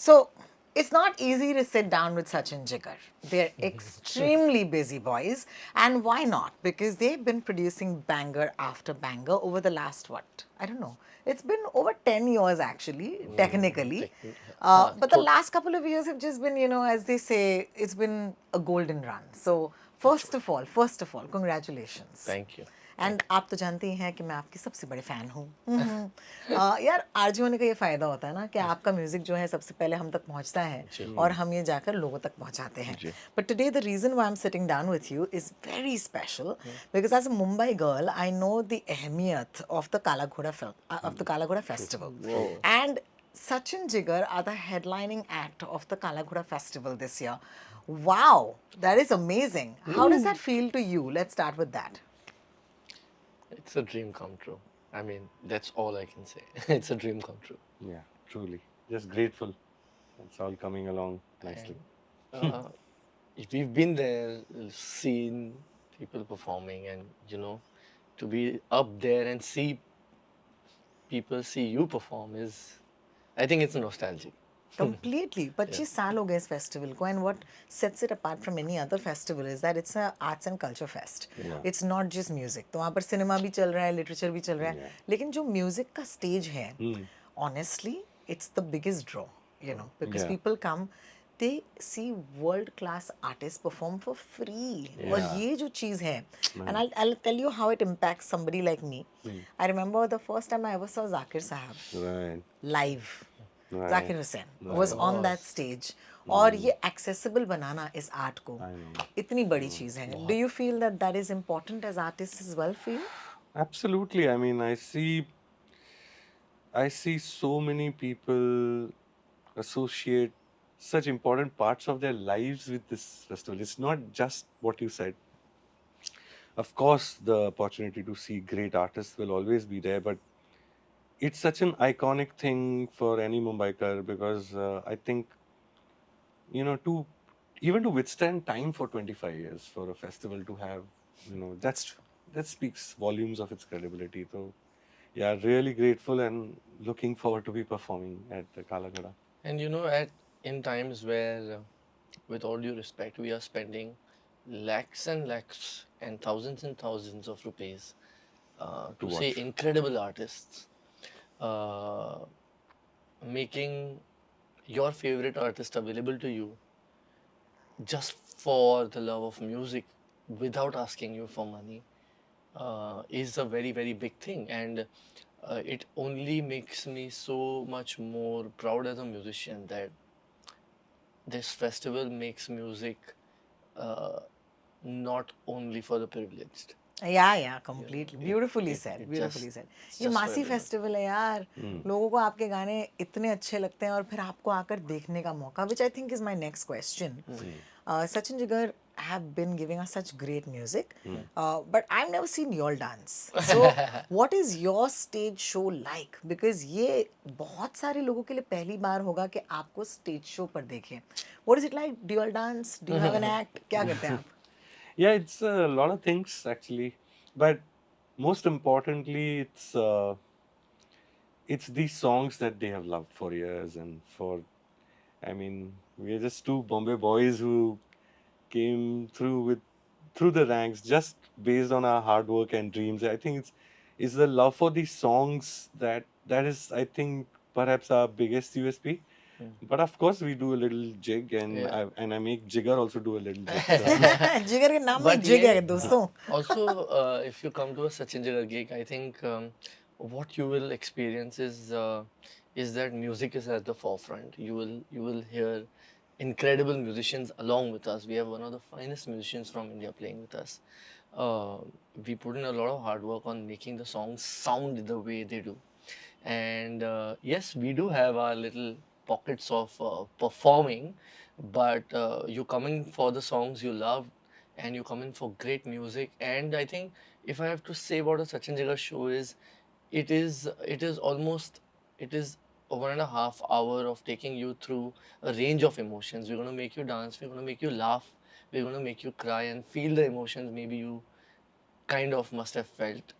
So it's not easy to sit down with Sachin Jigar. They're extremely busy boys. And why not? Because they've been producing banger after banger over the last what? I don't know. It's been over 10 years actually, technically. But the last couple of years have just been, as they say, it's been a golden run. So first of all, congratulations. Thank you. And आप तो जानते ही हैं कि मैं आपकी सबसे बड़े fan हूँ। यार आरजे होने का ये फ़ायदा होता है ना कि आपका म्यूज़िक जो है सबसे पहले हम तक पहुँचता है और हम ये जाकर लोगों तक पहुँचाते हैं। But today the reason why I am sitting down with you is very special because as a Mumbai girl I know the अहमियत of the Kala Ghoda festival and Sachin Jigar are the headlining act of the Kala Ghoda Festival this year. Wow, that is amazing. How does that feel to you? Let's start with that. It's a dream come true. I mean, that's all I can say. It's a dream come true. Yeah, truly. Just grateful. It's all coming along nicely. Uh, if we've been there, seen people performing, and to be up there and see people see you perform is, I think it's nostalgic. Completely. 25 साल हो गए इस festival को and what sets it apart from any other festival is that it's a arts and culture fest. It's not just music. तो वहाँ पर cinema भी चल रहा है, लिटरेचर भी चल रहा है, लेकिन जो म्यूजिक का स्टेज है, honestly, it's the biggest draw, because people come, they see world class artists perform for free. और ये जो चीज़ है, and I'll tell you how it impacts somebody like me. I remember the first time I ever saw Zakir Sahab Right. live. Right. Zakir Hussain was on that stage. और ये accessible बनाना इस art को इतनी बड़ी चीज़ है. Do you feel that that is important as artists as well for you? Absolutely. I mean, I see so many people associate such important parts of their lives with this festival. It's not just what you said. Of course, the opportunity to see great artists will always be there, but it's such an iconic thing for any Mumbaikar because I think, to even to withstand time for 25 years for a festival to have, that speaks volumes of its credibility. So, yeah, really grateful and looking forward to be performing at the Kalagada. And in times where, with all due respect, we are spending lakhs and thousands of rupees to see watch. incredible artists, uh, making your favorite artist available to you just for the love of music without asking you for money is a very, very big thing. And it only makes me so much more proud as a musician that this festival makes music uh, not only for the privileged. Yeah, completely. Beautifully said. Beautifully said. ये just for मासी everyone. Festival है यार. लोगों को आपके गाने इतने अच्छे लगते हैं और फिर आपको आकर देखने का मौका, which I think is my next question. Sachin Jigar have been giving us such great music, but I've never seen y'all dance. So, what is your stage show like? Because ये बहुत सारे लोगों के लिए पहली बार होगा कि आपको stage show पर देखें. What is it like? Do you all dance? Do you have an act? क्या करते हैं आप? Yeah, it's a lot of things actually, but most importantly, it's these songs that they have loved for years and for. I mean, we're just two Bombay boys who came through the ranks just based on our hard work and dreams. I think it's the love for these songs that is, I think, perhaps our biggest USP. But of course, we do a little jig, and Yeah. I make Jigger also do a little jig. जिगर के नाम में But zig है yeah, दोस्तों. also, if you come to a Sachin Jigar gig, I think what you will experience is that music is at the forefront. You will hear incredible musicians along with us. We have one of the finest musicians from India playing with us. Uh, we put in a lot of hard work on making the songs sound the way they do. And yes, we do have our little pockets of performing, but you come in for the songs you love and you come in for great music. And I think if I have to say what a Sachin Jigar show is, it is almost, it is a 1.5 hour of taking you through a range of emotions. We're going to make you dance, we're going to make you laugh, we're going to make you cry and feel the emotions maybe you kind of must have felt.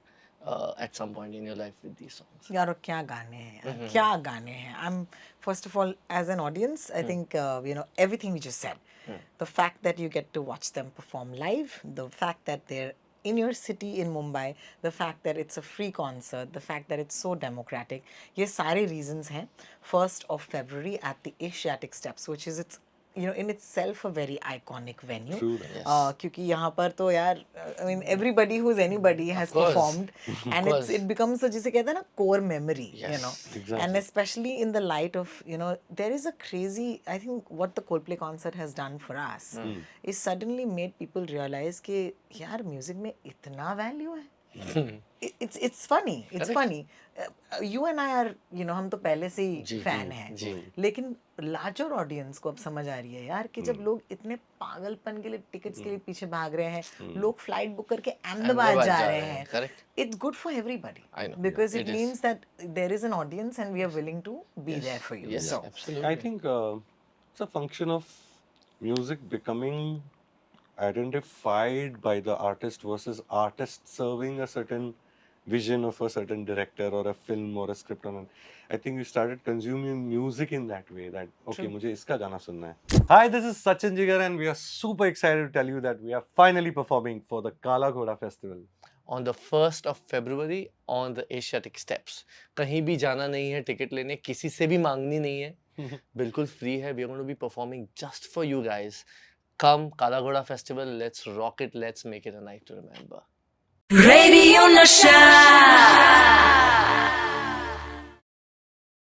at some point in your life with these songs. यार और क्या गाने हैं यार क्या गाने हैं I'm first of all as an audience I think you know everything you just said the fact that you get to watch them perform live the fact that they're in your city in Mumbai the fact that it's a free concert the fact that it's so democratic ये सारे reasons हैं 1st of February at the Asiatic Steps which is its you know in itself a very iconic venue True that. Yes. क्योंकि यहाँ पर तो यार I mean everybody who's anybody has course. performed and course. it becomes a जिसे कहते हैं ना core memory you Yes, know exactly. and especially in the light of you know there is a crazy I think what the Coldplay concert has done for us is suddenly made people realize कि यार music में इतना value है it's funny it's Correct. funny you and I are you know हम तो पहले से ही जी, fan हैं जी। लेकिन लार्जर ऑडियंस को अब समझ आ रही है यार कि जब लोग इतने पागलपन के लिए टिकट्स के लिए पीछे भाग रहे हैं लोग फ्लाइट बुक करके अहमदाबाद जा रहे हैं Correct. it's good for everybody I know. because Yeah, it it is. means that there is an audience and we are willing to be there for you Yes, so absolutely. I think it's a function of music becoming identified by the artist versus artist serving a certain vision of a certain director or a film or a script on it. I think we started consuming music in that way that okay मुझे इसका गाना सुनना है. Hi, this is Sachin Jigar and we are super excited to tell you that we are finally performing for the Kala Ghoda Festival. On the 1st of February on the Asiatic Steps. कहीं भी जाना नहीं है ticket लेने किसी से भी मांगनी नहीं है बिल्कुल फ्री है we are going to be performing just for you guys. Come Kala Ghoda Festival, let's rock it, let's make it a night to remember. Radio Nasha.